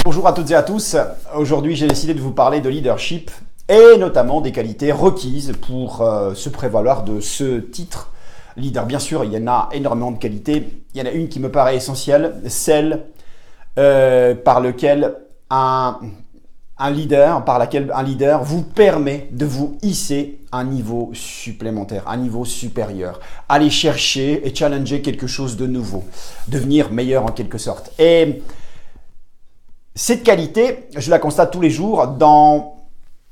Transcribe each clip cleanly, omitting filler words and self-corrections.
Bonjour à toutes et à tous. Aujourd'hui, j'ai décidé de vous parler de leadership et notamment des qualités requises pour se prévaloir de ce titre leader. Bien sûr, il y en a énormément de qualités. Il y en a une qui me paraît essentielle, celle par laquelle un leader vous permet de vous hisser à un niveau supplémentaire, un niveau supérieur, aller chercher et challenger quelque chose de nouveau, devenir meilleur en quelque sorte. Et cette qualité, je la constate tous les jours dans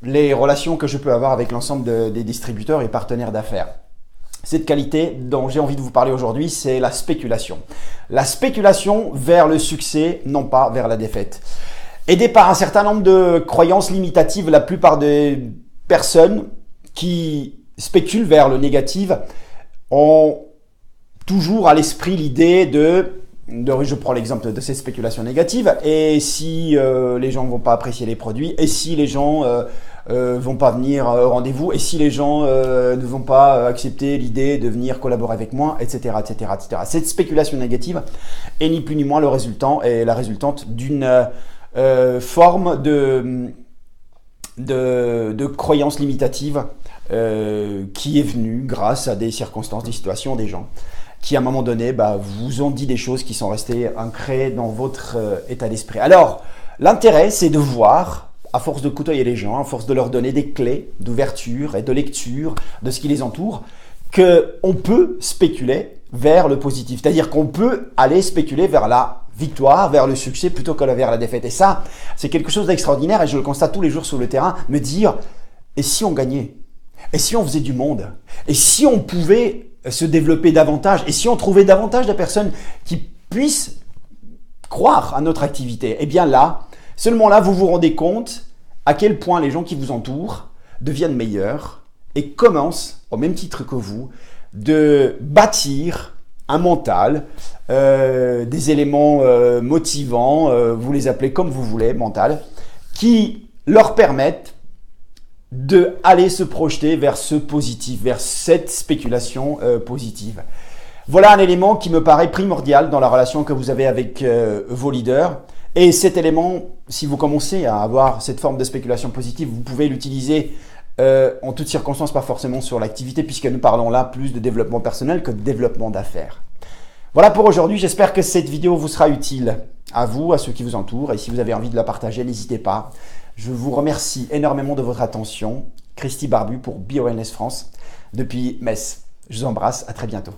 les relations que je peux avoir avec l'ensemble des distributeurs et partenaires d'affaires. Cette qualité dont j'ai envie de vous parler aujourd'hui, c'est la spéculation. La spéculation vers le succès, non pas vers la défaite. Aidé par un certain nombre de croyances limitatives, la plupart des personnes qui spéculent vers le négatif ont toujours à l'esprit l'idée je prends l'exemple de cette spéculation négative, et si les gens ne vont pas apprécier les produits, et si les gens vont pas venir au rendez-vous, et si les gens ne vont pas accepter l'idée de venir collaborer avec moi, etc., etc., etc. Cette spéculation négative est ni plus ni moins la résultante d'une forme de croyance limitative qui est venue grâce à des circonstances, des situations, des gens qui à un moment donné vous ont dit des choses qui sont restées ancrées dans votre état d'esprit. Alors, l'intérêt, c'est de voir, à force de côtoyer les gens, à force de leur donner des clés d'ouverture et de lecture de ce qui les entoure, qu'on peut spéculer vers le positif. C'est-à-dire qu'on peut aller spéculer vers la victoire, vers le succès plutôt que vers la défaite. Et ça, c'est quelque chose d'extraordinaire et je le constate tous les jours sur le terrain, me dire, et si on gagnait? Et si on faisait du monde? Et si on pouvait se développer davantage? Et si on trouvait davantage de personnes qui puissent croire à notre activité? Eh bien là, seulement là, vous vous rendez compte à quel point les gens qui vous entourent deviennent meilleurs et commencent, au même titre que vous, de bâtir un mental, des éléments motivants, vous les appelez comme vous voulez, mental, qui leur permettent d'aller se projeter vers ce positif, vers cette spéculation positive. Voilà un élément qui me paraît primordial dans la relation que vous avez avec vos leaders. Et cet élément, si vous commencez à avoir cette forme de spéculation positive, vous pouvez l'utiliser en toutes circonstances, pas forcément sur l'activité, puisque nous parlons là plus de développement personnel que de développement d'affaires. Voilà pour aujourd'hui, j'espère que cette vidéo vous sera utile à vous, à ceux qui vous entourent, et si vous avez envie de la partager, n'hésitez pas. Je vous remercie énormément de votre attention. Christy Barbu pour Be Wellness France depuis Metz. Je vous embrasse, à très bientôt.